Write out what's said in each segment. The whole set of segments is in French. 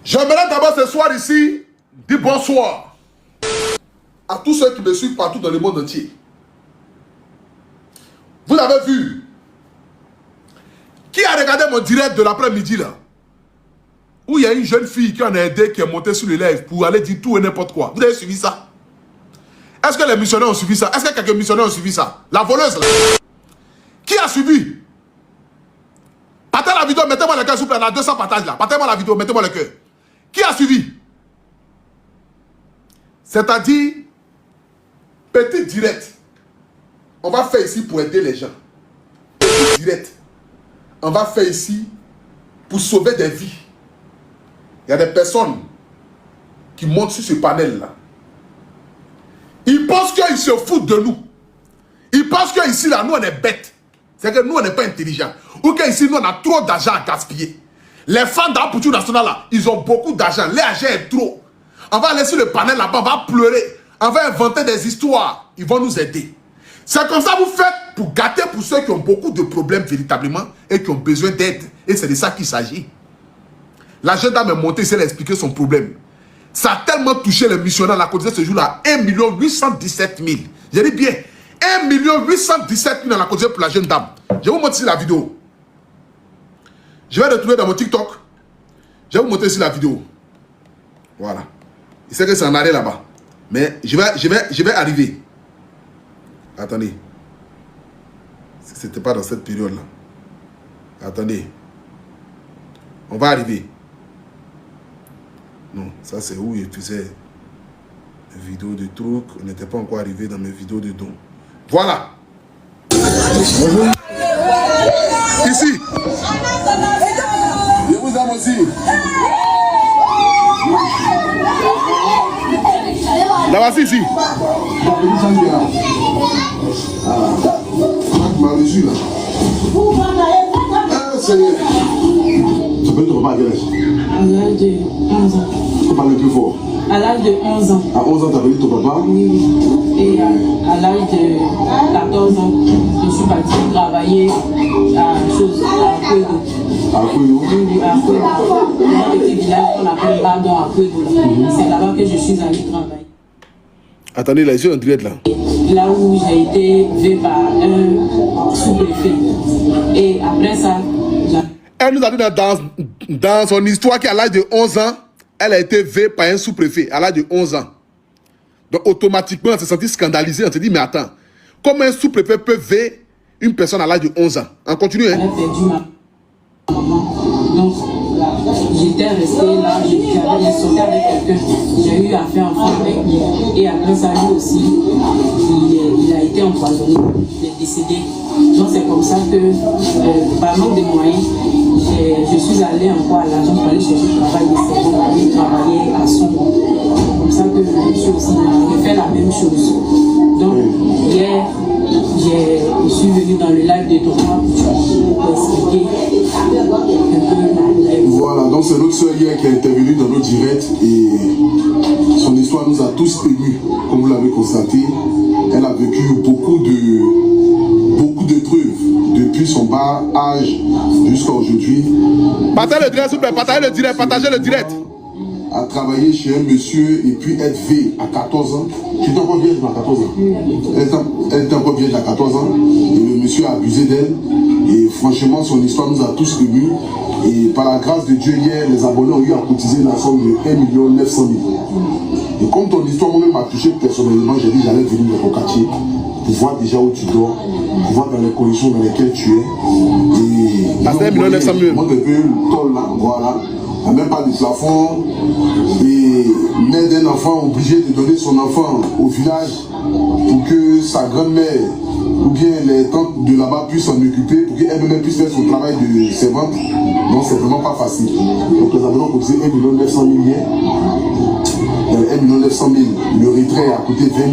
J'aimerais d'abord ce soir ici dire bonsoir à tous ceux qui me suivent partout dans le monde entier. Vous avez vu? Qui a regardé mon direct de l'après-midi là? Où il y a une jeune fille qui en a aidé, qui est montée sur le live pour aller dire tout et n'importe quoi. Vous avez suivi ça? Est-ce que les missionnaires ont suivi ça? Est-ce que quelques missionnaires ont suivi ça? La voleuse là. Qui a suivi? Partez la vidéo, mettez-moi le cœur s'il vous plaît. On a 200 partages là. Partez-moi la vidéo, mettez-moi le cœur. Qui a suivi? C'est-à-dire, petit direct. On va faire ici pour aider les gens. Petit direct. On va faire ici pour sauver des vies. Il y a des personnes qui montent sur ce panel-là. Ils pensent qu'ils se foutent de nous. Ils pensent qu'ici, là, nous, on est bêtes. C'est que nous, on n'est pas intelligents. Ou qu'ici, nous, on a trop d'argent à gaspiller. Les fans d'Apoutou National, là, ils ont beaucoup d'argent. L'argent est trop. On va aller sur le panel là-bas, on va pleurer. On va inventer des histoires. Ils vont nous aider. C'est comme ça que vous faites pour gâter pour ceux qui ont beaucoup de problèmes véritablement et qui ont besoin d'aide. Et c'est de ça qu'il s'agit. La jeune dame est montée, elle a expliqué son problème. Ça a tellement touché les missionnaires, la cotisation ce jour-là, 1 817 000. J'ai dit bien, 1 817 000 dans la cotisation pour la jeune dame. Je vais vous montrer la vidéo. Je vais retrouver dans mon TikTok. Je vais vous montrer ici la vidéo. Voilà. Il sait que c'est en arrêt là-bas. Mais je vais arriver. Attendez. C'était pas dans cette période-là. Attendez. On va arriver. Non, ça c'est où il faisait des vidéos de trucs. On n'était pas encore arrivé dans mes vidéos de dons. Voilà. Bonjour. Ici. Je vous aime aussi. Là, voici ici. Tu peux te repas à quel âge? À l'âge de 11 ans. Tu peux parler plus fort? À l'âge de 11 ans. À 11 ans, tu as vu ton papa? Oui. Et à l'âge de 14 ans, je suis partie travailler à Kouédo. À Kouédo? Oui, à Kouédo. Un petit village qu'on appelle Bardon à Kouédo. C'est là-bas que je suis allée travailler. Attendez, là, je suis en direct là. Là où j'ai été vue par un sous-préfet. Et après ça, elle nous a dit dans son histoire qu'à l'âge de 11 ans, elle a été vue par un sous-préfet à l'âge de 11 ans. Donc automatiquement, on s'est senti scandalisé. On s'est dit, mais attends, comment un sous-préfet peut vue une personne à l'âge de 11 ans? On continue, hein? Elle a perdu ma maman. Donc, j'étais restée là, j'avais sauté avec quelqu'un. J'ai eu à faire un enfant avec lui. Et après ça, lui aussi, il a été empoisonné. Il est décédé. Donc, c'est comme ça que, par manque de moyens, je suis allée encore à l'agence pour aller chercher du travail. C'est pour aller travailler à son. Comme ça que le monsieur aussi a fait la même chose. Donc, hier, je suis venue dans le live de Thomas pour expliquer un peu. Voilà, donc c'est notre soeur hier qui a intervenu dans nos directs et son histoire nous a tous émus, comme vous l'avez constaté. Elle a vécu beaucoup d'épreuves depuis son bas âge jusqu'à aujourd'hui. Partagez le direct, s'il vous plaît, partagez le direct. A travaillé chez un monsieur et puis être V à 14 ans. Tu étais encore vierge à 14 ans. Elle était encore vierge à 14 ans et le monsieur a abusé d'elle. Et franchement, son histoire nous a tous émus. Et par la grâce de Dieu, hier, les abonnés ont eu à cotiser la somme de 1 900 000. Et comme ton histoire moi-même m'a touché personnellement, j'ai dit j'allais venir dans ton quartier pour voir déjà où tu dors, pour voir dans les conditions dans lesquelles tu es. Et à 1 900 000. Moi, un peu le tol là, voilà. Il n'y a même pas de plafond. Et mère d'un enfant obligé de donner son enfant au village pour que sa grand-mère ou bien les tantes de là-bas puissent s'en occuper, pour qu'elle-même puisse faire son travail de servante. Donc c'est vraiment pas facile. Donc les abonnés ont cotisé 1 900 000 hier. 1 900 000. Le retrait a coûté 20 000.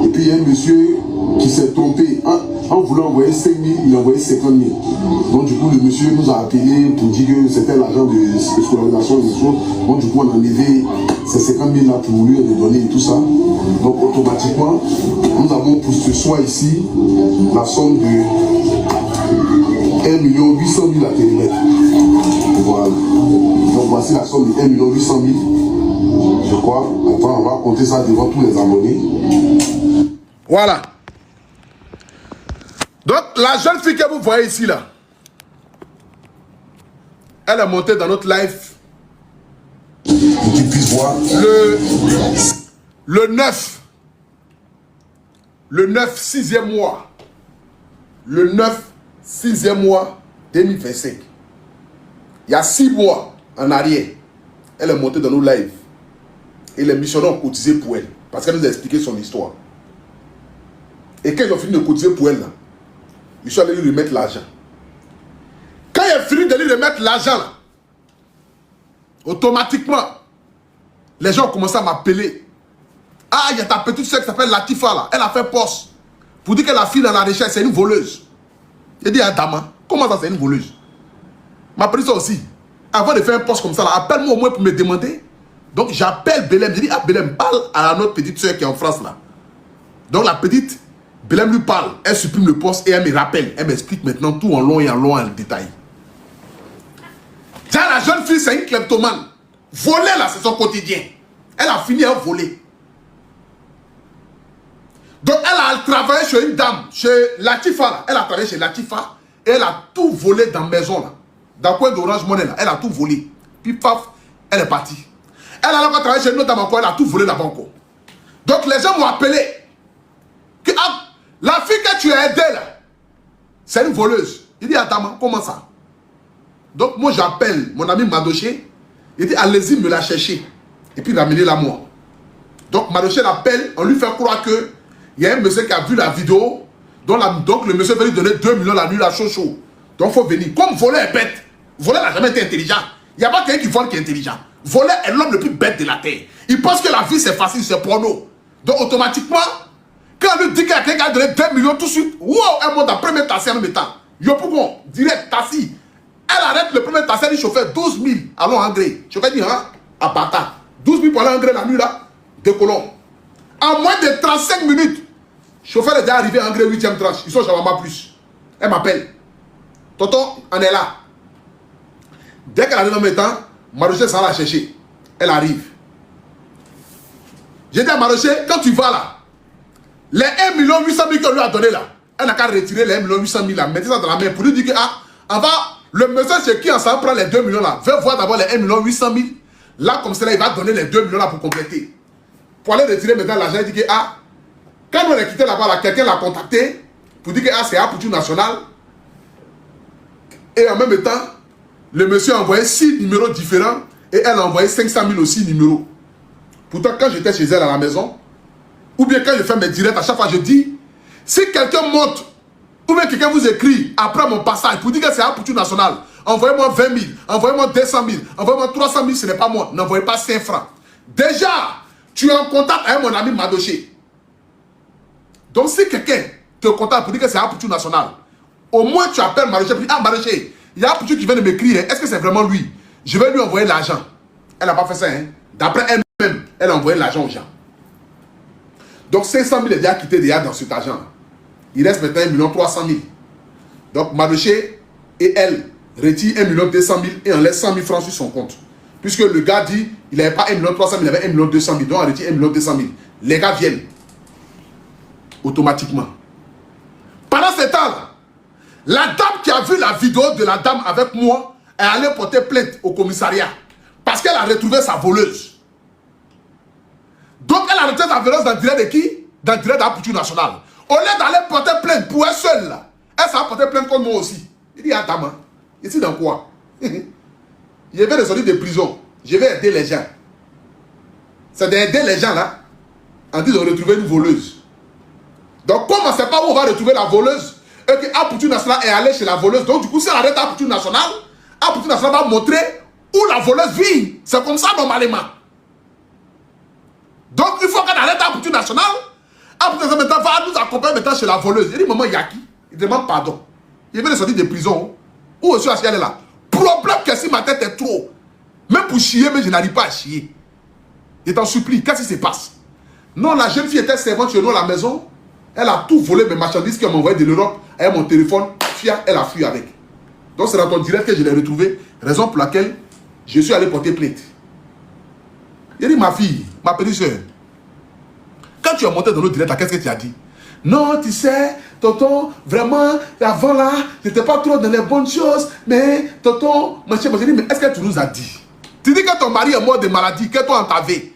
Et puis il y a un monsieur qui s'est trompé. En voulant envoyer 5 000, il a envoyé 50 000. Donc du coup, le monsieur nous a appelé pour dire que c'était l'agent de scolarisation et des choses. Donc du coup, on a enlevé ces 50 000 là pour lui redonner et tout ça. Donc automatiquement, nous avons pour ce soir ici la somme de 1 800 000 à Télémètre. Voilà. Donc voici la somme de 1 800 000. Je crois. Attends, on va compter ça devant tous les abonnés. Voilà. Donc la jeune fille que vous voyez ici là, elle est montée dans notre live. Pour qu'ils puissent voir. Le 9, 6e mois. Le 9, 6e mois 2025. Il y a 6 mois en arrière, elle est montée dans nos lives. Et les missionnaires ont cotisé pour elle. Parce qu'elle nous a expliqué son histoire. Et quand ils ont fini de cotiser pour elle, là, ils sont allés lui remettre l'argent. Quand il a fini de lui remettre l'argent, automatiquement, les gens ont commencé à m'appeler. Ah, il y a ta petite soeur qui s'appelle Latifa là. Elle a fait poste pour dire que la fille dans la recherche, c'est une voleuse. J'ai dit à Dama, comment ça c'est une voleuse? M'a pris ça aussi. Avant de faire un poste comme ça, appelle-moi au moins pour me demander. Donc j'appelle Belém. J'ai dit, ah Belém, parle à notre petite soeur qui est en France là. Donc la petite, Belém lui parle. Elle supprime le poste et elle me rappelle. Elle m'explique maintenant tout en long et en long en détail. Tiens, la jeune fille, c'est une kleptomane. Voler là, c'est son quotidien. Elle a fini à voler. Donc elle a travaillé chez une dame, chez Latifa là. Elle a travaillé chez Latifa et elle a tout volé dans la maison là. Dans le coin d'Orange Money là, elle a tout volé. Puis paf, elle est partie. Elle a encore travaillé chez une autre dame encore, elle a tout volé là-bas encore. Donc les gens m'ont appelé que ah, la fille que tu as aidée là, c'est une voleuse. Il dit, attends, comment ça? Donc moi j'appelle mon ami Madoché. Il dit, allez-y me la chercher. Et puis ramenez-la moi. Donc Madoché l'appelle, on lui fait croire que il y a un monsieur qui a vu la vidéo. Donc le monsieur veut lui donner 2 millions la nuit, la chaud. Donc il faut venir. Comme voler est bête. Voler n'a jamais été intelligent. Il n'y a pas quelqu'un qui vole qui est intelligent. Voler est l'homme le plus bête de la terre. Il pense que la vie c'est facile, c'est porno. Donc automatiquement, quand on lui dit qu'il y a quelqu'un qui a donné 2 millions tout de suite, wow, elle monte en premier taxi en même temps. Yo pourquoi? Direct, taxi. Elle arrête le premier taxi, elle dit chauffeur 12 000, allons en gré. Chauffeur dit, hein, à Bata. 12 000 pour aller en gré la nuit là, décollons. En moins de 35 minutes, chauffeur est déjà arrivé en gré 8e tranche. Ils sont jamais plus. Elle m'appelle. Tonton, on est là. Dès qu'elle arrive en même temps, Maroché s'en va la chercher. Elle arrive. J'ai dit à Maroché, quand tu vas là, les 1 800 000 qu'on lui a donné là, elle n'a qu'à retirer les 1 800 000 là, mettez ça dans la main pour lui dire que, ah, on va, le monsieur chez qui on s'en prend les 2 millions là, veut voir d'abord les 1 800 000. Là, comme cela, il va donner les 2 millions là pour compléter. Pour aller retirer maintenant l'argent, il dit que, ah, quand on est quitté là-bas, là, quelqu'un l'a contacté pour dire que, ah, c'est Apoutou National. Et en même temps, le monsieur a envoyé 6 numéros différents et elle a envoyé 500 000 aussi numéros. Pourtant, quand j'étais chez elle à la maison, ou bien quand je fais mes directs, à chaque fois je dis, si quelqu'un monte, ou bien quelqu'un vous écrit après mon passage pour dire que c'est Apoutou National, envoyez-moi 20 000, envoyez-moi 200 000, envoyez-moi 300 000, ce n'est pas moi, n'envoyez pas 5 francs. Déjà, tu es en contact avec mon ami Madoché. Donc si quelqu'un te contacte pour dire que c'est Apoutou National, au moins tu appelles Madoché pour dire, ah Madoché, il y a Apoutou qui vient de m'écrire, est-ce que c'est vraiment lui? Je vais lui envoyer l'argent. Elle n'a pas fait ça, hein. D'après elle-même, elle a envoyé l'argent aux gens. Donc 500 000 est déjà quitté déjà dans cet argent. Il reste maintenant 1 300 000. Donc Madoché et elle retirent 1 200 000 et enlèvent 100 000 francs sur son compte. Puisque le gars dit, il n'avait pas 1 300 000, il avait 1 200 000. Donc on retire 1 200 000. Les gars viennent. Automatiquement. Pendant ce temps-là, la dame qui a vu la vidéo de la dame avec moi est allée porter plainte au commissariat. Parce qu'elle a retrouvé sa voleuse. Donc elle a retrouvé sa voleuse dans le direct de qui? Dans le direct d'Apoutou National. Au lieu d'aller porter plainte pour elle seule là, elle s'est porté plainte contre moi aussi. Il dit, attends, ici dans quoi? Je vais de sortir de prison. Je vais aider les gens. C'est d'aider les gens là, en disant de retrouver une voleuse. Donc comme on ne sait pas où on va retrouver la voleuse, et que Apoutou National est allé chez la voleuse, donc du coup si elle arrête Apoutou National va montrer où la voleuse vit. C'est comme ça normalement. Donc il faut qu'elle arrête Apoutou National. Apoutou National maintenant va nous accompagner maintenant chez la voleuse. Il dit, maman Yaki, il demande pardon. Il vient de sortir de prison. Où est-ce qu'elle est là? Problème que si ma tête est trop. Même pour chier, mais je n'arrive pas à chier. Je t'en supplie, qu'est-ce qui se passe? Non, la jeune fille était servante chez nous à la maison. Elle a tout volé mes marchandises qu'elle m'a envoyé de l'Europe. Elle a mon téléphone, elle a fui avec. Donc c'est dans ton direct que je l'ai retrouvé. Raison pour laquelle je suis allé porter plainte. Il dit, ma fille, ma petite soeur, quand tu es monté dans le direct, qu'est-ce que tu as dit? Non, tu sais, tonton, vraiment, avant là, je n'étais pas trop dans les bonnes choses, mais tonton, machin, je dis, mais est-ce que tu nous as dit? Tu dis que ton mari est mort de maladie, que toi on t'avait.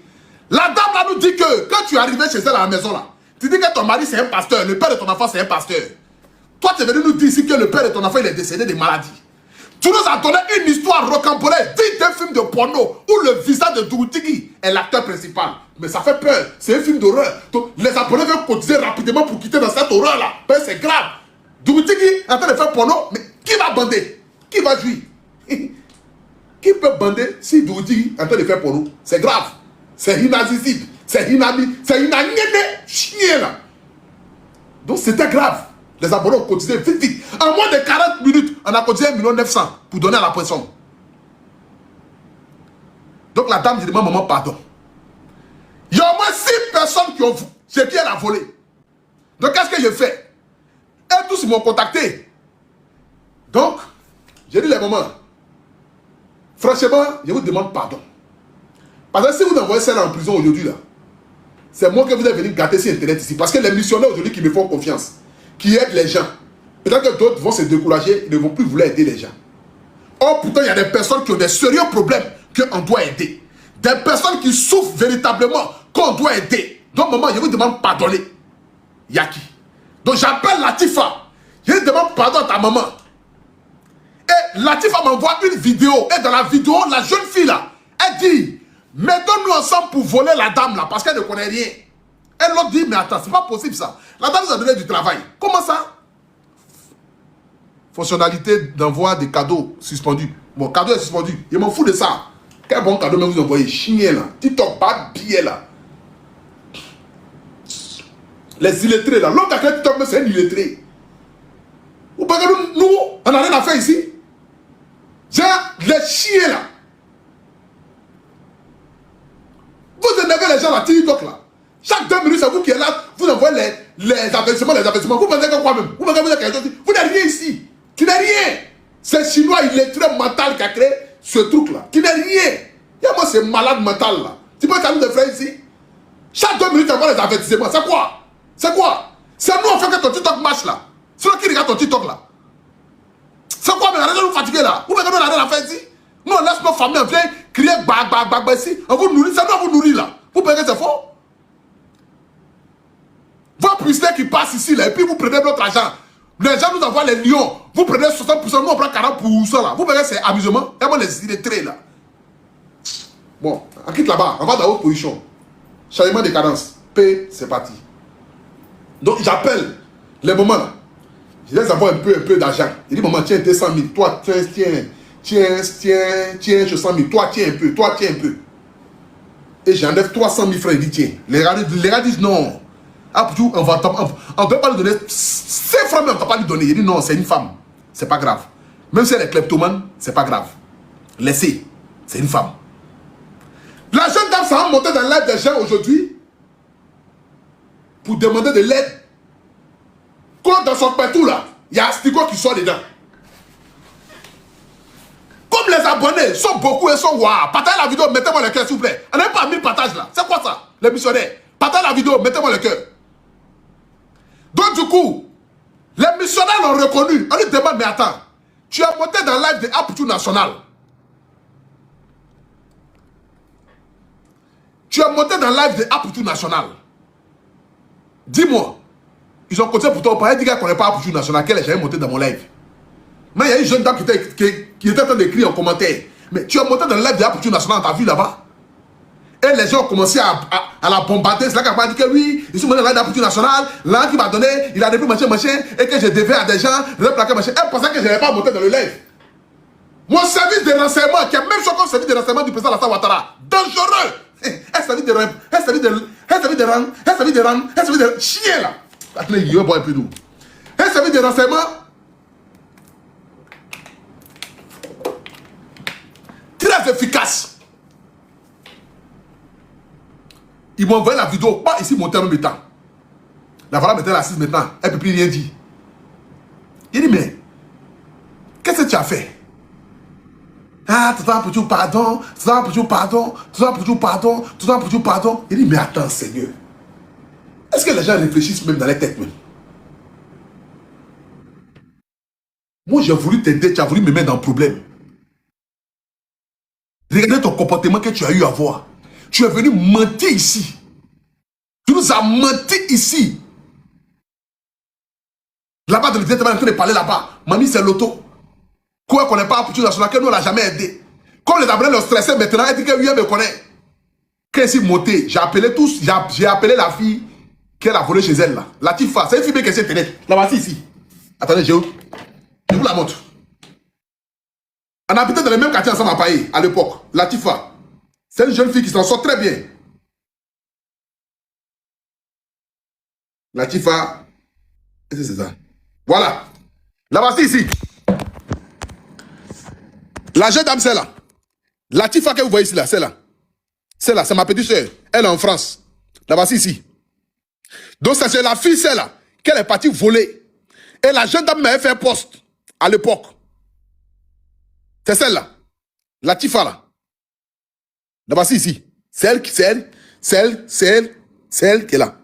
La dame là nous dit que quand tu es arrivé chez elle à la maison là, tu dis que ton mari c'est un pasteur, le père de ton enfant c'est un pasteur. Toi tu es venu nous dire ici que le père de ton enfant il est décédé de maladie. Tu nous as donné une histoire rocambolesque, digne d'un film de porno où le visage de Dougoutigi est l'acteur principal. Mais ça fait peur, c'est un film d'horreur. Les Japonais veulent cotiser rapidement pour quitter dans cette horreur là. Ben, c'est grave. Dougoutigi est en train de faire porno, mais qui va bander? Qui va jouir? Qui peut bander si Dougoutigi est en train de faire porno? C'est grave. C'est inadmissible. C'est inadmissible. C'est inadmissible. Chien là. Donc c'était grave. Les abonnés ont cotisé vite, vite. En moins de 40 minutes, on a cotisé 1 900 000 pour donner à la personne. Donc la dame dit, maman, pardon. Il y a au moins 6 personnes qui ont chez qui elle a volé. Donc qu'est-ce que je fais? Elles tous m'ont contacté. Donc, j'ai dit les mamans, franchement, je vous demande pardon. Parce que si vous envoyez celle en prison aujourd'hui, là, c'est moi que vous êtes venu gâter sur Internet ici. Parce que les missionnaires aujourd'hui qui me font confiance, qui aident les gens, peut-être que d'autres vont se décourager, ne vont plus vouloir aider les gens. Or, pourtant, il y a des personnes qui ont des sérieux problèmes qu'on doit aider. Des personnes qui souffrent véritablement qu'on doit aider. Donc, maman, je vous demande pardonner. Yaki. Donc, j'appelle Latifa. Je lui demande pardon à ta maman. Et Latifa m'envoie une vidéo. Et dans la vidéo, la jeune fille là, elle dit, mettons-nous ensemble pour voler la dame là, parce qu'elle ne connaît rien. Elle leur dit, mais attends, c'est pas possible ça. La dame nous a donné du travail. Comment ça? Fonctionnalité d'envoi des cadeaux suspendus. Mon cadeau est suspendu. Je m'en fous de ça. Quel bon cadeau même vous envoyez? Chien là. TikTok, pas billet là. Les illettrés là. L'homme qui a créé TikTok, c'est un illettré. Vous parlez nous, on n'a rien à faire ici. J'ai les chiens là. Vous énervez les gens à TikTok là. Chaque 2 minutes, c'est vous qui êtes là, vous envoyez les avertissements. Vous pensez que quoi même? Vous pensez que vous êtes quelque chose? Vous n'êtes rien ici. Tu n'es rien. C'est Chinois illettré mental qui a créé ce truc là. Tu n'es rien. Et moi, c'est malade mental là. Tu peux t'amener des frères ici? Chaque 2 minutes, tu envoies les avertissements. C'est quoi? C'est quoi? C'est nous, on fait que ton TikTok marche là. C'est nous qui regarde ton TikTok là. C'est quoi? Mais arrêtez de nous fatiguer là. Vous mettez nous la faire ici? Nous, on laisse nos familles, on vient crier bag ici. On vous nourrit. C'est nous, on vous nourrit là. Vous pensez que c'est faux? Vos puissants qui passent ici là, et puis vous prenez notre argent. Les gens nous envoient les lions. Vous prenez 60%, nous on prend 40% là. Vous voyez, c'est amusement. Et moi, les illettrés là. Bon, on quitte là-bas. On va dans votre position. Changement de cadence. P, c'est parti. Donc, j'appelle les moments là. Je laisse avoir un peu d'argent. Il dit, maman, tiens, 200 000. Toi, tiens, 100 000. Toi, tiens un peu. Toi, tiens un peu. Et j'enlève 300 000 francs. Il dit, tiens. Les gars disent non. On ne peut pas lui donner 5 francs, mais on ne peut pas lui donner. Il dit non, c'est une femme. C'est pas grave. Même si elle est kleptomane, c'est pas grave. Laissez. C'est une femme. La jeune dame s'est montée dans l'aide des gens aujourd'hui pour demander de l'aide. Comme dans son pétou là, il y a Astico qui sort dedans. Comme les abonnés sont beaucoup et sont waouh. Partagez la vidéo, mettez-moi le cœur s'il vous plaît. On n'a pas 1000 partages là. C'est quoi ça? Les missionnaires. Partagez la vidéo, mettez-moi le cœur. Donc du coup, les missionnaires l'ont reconnu. On lui demande, mais attends, tu as monté dans live de Aputu National. Tu as monté dans live de Aputu National. Dis-moi, ils ont compté pour toi, pas dit qu'elle ne connaît pas Aputu National, qu'elle n'est jamais montée dans mon live. Mais il y a une jeune dame qui était en train d'écrire en commentaire. Mais tu as monté dans le live de Aputu National, t'as vu là-bas? Et les gens ont commencé à la bombarder. C'est là qu'elle m'a dit que oui, ils sont venus dans la politique nationale, là qui m'a donné, il a depuis machin, et que je devais à des gens, machin. Elle pensait que je n'avais pas monté dans le live. Mon service de renseignement, qui est même chose comme service de renseignement du président Alassane Ouattara, dangereux. Un service de chien là. Attendez, il va boire un peu d'eau. Un service de renseignement très efficace. Ils m'ont envoyé la vidéo, pas ici mon terme de temps. La voilà maintenant assise maintenant, elle ne peut plus rien dire. Il dit mais, Qu'est-ce que tu as fait? Ah, tout ça pour tout pardon, tout ça pour tout pardon, tout ça pour tout pardon, tout ça pour tout pardon. Il dit, mais attends, Seigneur. Est-ce que les gens réfléchissent même dans les têtes même? Moi, j'ai voulu t'aider, tu as voulu me mettre dans le problème. Regardez ton comportement que tu as eu à voir. Tu es venu mentir ici. Tu nous as menti ici. Là-bas, de l'église, tu es en train de parler là-bas. Mamie, c'est l'auto. Quoi qu'on n'est pas opportun sur laquelle nous, on n'a jamais aidé. Comme les Abonnés le stressaient maintenant, elle dit que lui, elle me connaît. Quand elle s'est montée, j'ai appelé tous, j'ai appelé la fille qu'elle a volée chez elle là. La Tifa, c'est une fille qui s'est tenue. La voici ici. Attendez, je vous la montre. On habitait dans les mêmes quartiers ensemble à Paris, à l'époque. La Tifa. C'est une jeune fille qui s'en sort très bien. La Tifa. C'est ça. Voilà. La voici ici. La jeune dame, c'est là. La Tifa que vous voyez ici, là, c'est là. C'est là, c'est ma petite soeur. Elle est en France. La voici ici. Donc, c'est la fille, c'est là, qu'elle est partie voler. Et la jeune dame m'avait fait poste à l'époque. C'est celle-là. La Tifa, là. La voici ici. C'est elle qui est là.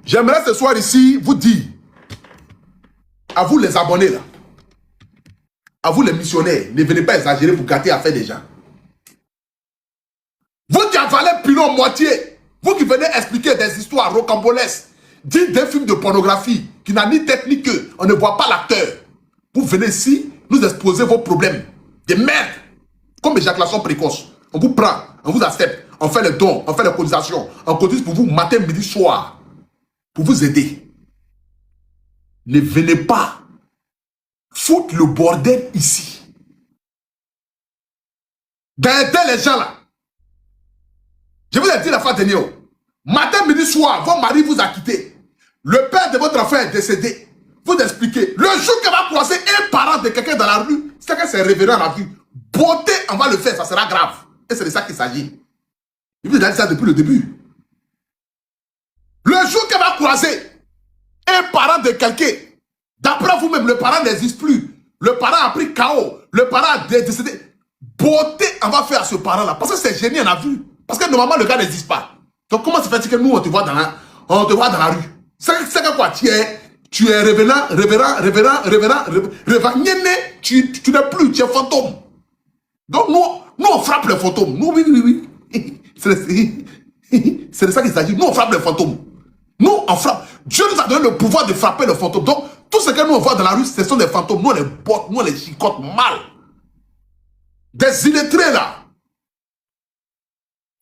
J'aimerais ce soir ici vous dire, à vous les abonnés là, à vous les missionnaires, ne venez pas exagérer pour gâter l'affaire des gens. Vous qui avalez pilon moitié, vous qui venez expliquer des histoires rocambolesques, dites des films de pornographie qui n'a ni tête ni queue, on ne voit pas l'acteur. Vous venez ici, nous exposer vos problèmes, des merdes, comme éjaculation précoce. On vous prend, on vous accepte, on fait les dons, on fait les cotisations, on cotise pour vous matin, midi, soir. Pour vous aider. Ne venez pas foutre le bordel ici. D'aider les gens là. Je vous ai dit la fois dernière. Matin, midi, soir, votre mari vous a quitté. Le père de votre enfant est décédé. Vous expliquez. Le jour qu'elle va croiser un parent de quelqu'un dans la rue, c'est que c'est révérend à la vue. Beauté, on va le faire, ça sera grave. Et c'est de ça qu'il s'agit. Je vous ai dit ça depuis le début. Le jour qu'elle va croiser un parent de quelqu'un, d'après vous-même, le parent n'existe plus. Le parent a pris KO. Le parent a décédé. Beauté, on va faire à ce parent-là. Parce que c'est génie, on a vu. Parce que normalement, le gars n'existe pas. Donc, comment se fait-il que nous, on te voit dans la rue? C'est que quoi? Tu es révérend, tu n'es plus, tu es fantôme. Donc, nous, on frappe les fantômes. Nous, oui. C'est de ça qu'il s'agit. Nous, on frappe les fantômes. Nous, on frappe. Dieu nous a donné le pouvoir de frapper les fantômes. Donc, tout ce que nous on voit dans la rue, ce sont des fantômes. Nous, on les botte, nous, on les chicote mal. Des illettrés, là.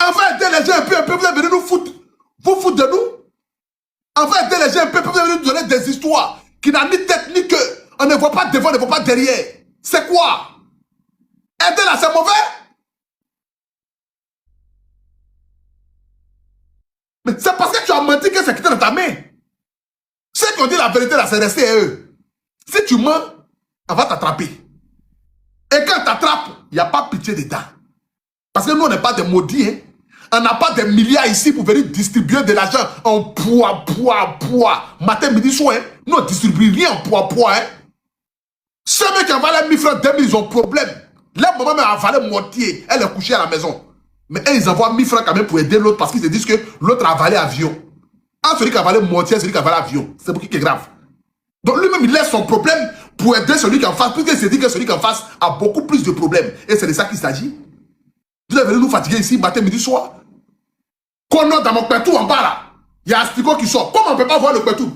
On va aider les gens un peu, vous allez venir nous foutre. Vous foutre de nous. On va aider les gens un peu, vous allez nous donner des histoires qui n'ont ni tête ni queue. On ne voit pas devant, on ne voit pas derrière. C'est quoi? Aider là, c'est mauvais? Mais c'est parce que tu as menti que c'est quitté dans ta main. Ceux qui ont dit la vérité là, c'est resté à eux. Si tu mens, on va t'attraper. Et quand on t'attrape, il n'y a pas pitié d'État. Parce que nous, on n'est pas des maudits. Hein. On n'a pas des milliards ici pour venir distribuer de l'argent en poids. Matin, midi, soir. Hein. Nous, on ne distribue rien en poids. Hein. Ceux qui avalent 1000 francs, 2000, ils ont problème. La maman m'a avalé moitié. Elle est couchée à la maison. Mais ils envoient 1000 francs quand même pour aider l'autre parce qu'ils se disent que l'autre a avalé avion. Celui qui a avalé moitié, celui qui a avalé avion. C'est pour qui est grave. Donc lui-même, il laisse son problème pour aider celui qui en face, puisqu'il se dit que celui qui en face a beaucoup plus de problèmes. Et c'est de ça qu'il s'agit. Vous êtes venu nous fatiguer ici, matin, midi, soir. Qu'on note dans mon pétou en bas là, il y a un sticker qui sort. Comment on ne peut pas voir le pétou?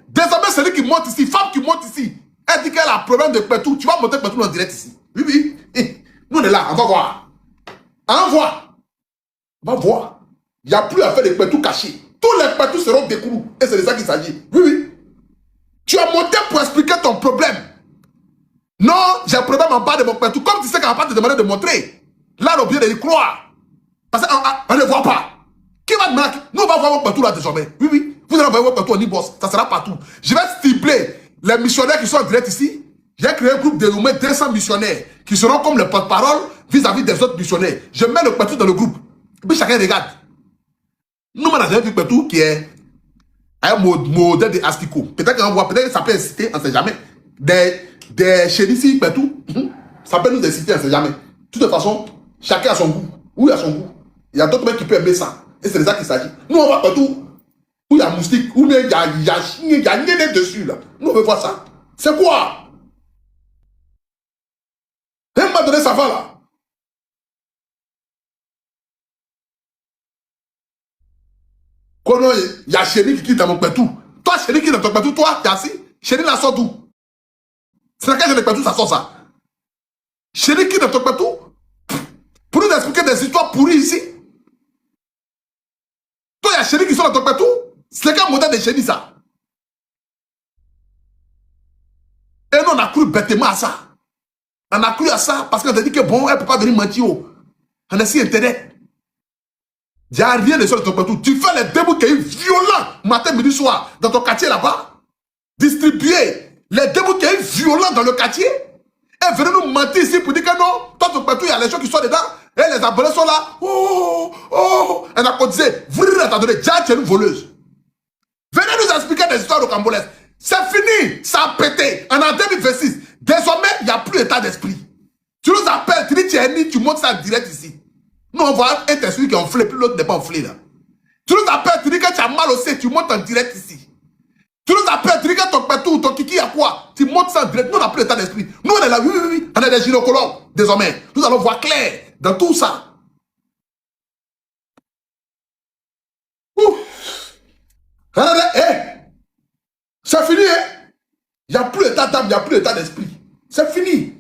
Désormais, celui qui monte ici, femme qui monte ici, elle dit qu'elle a un problème de pétou. Tu vas monter le pétou en direct ici. Oui. Nous on est là, on va voir. On va voir. Il n'y a plus à faire des pétous cachés. Tous les pétous seront découlés. Et c'est de ça qu'il s'agit. Oui. Tu as monté pour expliquer ton problème. Non, j'ai un problème en bas de mon pétou. Comme tu sais qu'on va pas te demander de montrer. Là, on a oublié de y croire. Parce qu'on ne voit pas. Qui va te demander? Nous, on va voir mon pétou là désormais. Oui. Vous allez voir mon pétou en e-boss. Ça sera partout. Je vais cibler les missionnaires qui sont en direct ici. J'ai créé un groupe de 200 missionnaires qui seront comme les porte-parole vis-à-vis des autres missionnaires. Je mets le pétou dans le groupe. Et puis chacun regarde. Nous, on a vu pétou qui est Un modèle de Astico. Peut-être qu'on voit, peut-être que ça peut inciter, on ne sait jamais. Des chéris ici, tout. Ça peut nous inciter, on ne sait jamais. De toute façon, chacun a son goût. Oui, il a son goût. Il y a d'autres mecs qui peuvent aimer ça. Et c'est de ça qu'il s'agit. Nous, on va partout où il y a moustique, où il y a nié dessus, là. Nous, on veut voir ça. C'est quoi? Elle m'a donné ça va, là. Il y a chéri qui quitte dans mon pétou. Toi, chéri qui est dans ton pétou, toi, Yassi, chéri la sort d'où? C'est laquelle j'ai le pétou, ça sort ça. Chéri qui est dans ton pétou? Pour nous expliquer des histoires pourries ici. Toi, il y a chéri qui sont dans ton pétou? C'est quel modèle de chéri, ça? Et nous, on a cru bêtement à ça. On a cru à ça parce qu'on a dit que bon, elle ne peut pas venir mentir. On a si internet. Il n'y a rien de ça dans ton partout. Tu fais les débuts qui sont violents matin, midi, soir dans ton quartier là-bas. Distribuer les débuts qui sont violents dans le quartier. Et venez nous mentir ici pour dire que non, toi ton partout, il y a les gens qui sont dedans. Et les abonnés sont là. Oh, oh. Elle a cotisé. Vous attendez, déjà tu es une voleuse. Venez nous expliquer des histoires rocambolesques. C'est fini, ça a pété. On est en 2026. Désormais, il n'y a plus d'état d'esprit. Tu nous appelles, tu dis tu es ni, tu montes ça en direct ici. Nous, on voit un esprit qui est enflé, puis l'autre n'est pas enflé là. Tu nous appelles, tu dis que tu as mal au sein, tu montes en direct ici. Tu nous appelles, tu dis que ton pétou ou ton kiki a quoi? Tu montes ça en direct. Nous, on n'a plus l'état d'esprit. Nous, on est là, oui. On est des gynécologues, désormais. Nous allons voir clair dans tout ça. Regardez, c'est fini, hein? Il n'y a plus l'état d'âme, il n'y a plus l'état d'esprit. C'est fini.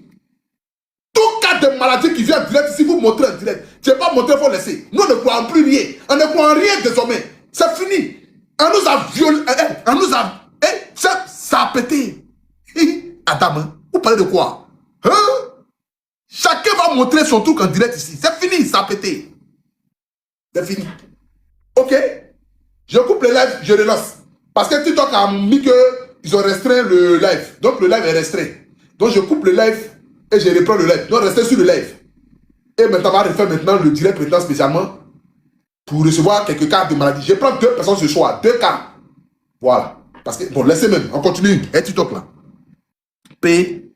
Tout cas de maladie qui vient en direct, si vous montrez en direct, tu n'es pas montré, il faut laisser. Nous, on ne croyons plus rien. On ne croit en rien désormais. C'est fini. On nous a violé. On nous a. Ça a pété. Adam, hein? Vous parlez de quoi? Hein? Chacun va montrer son truc en direct ici. C'est fini, ça a pété. C'est fini. Ok? Je coupe le live, je relance. Parce que TikTok a mis qu'ils ont restreint le live. Donc le live est restreint. Donc je coupe le live et je reprends le live. Donc restez sur le live. Et maintenant, on va refaire maintenant le direct maintenant spécialement pour recevoir quelques cas de maladie. Je prends 2 personnes ce soir, 2 cas. Voilà. Parce que, bon, laissez même, on continue. Et TikTok là. P.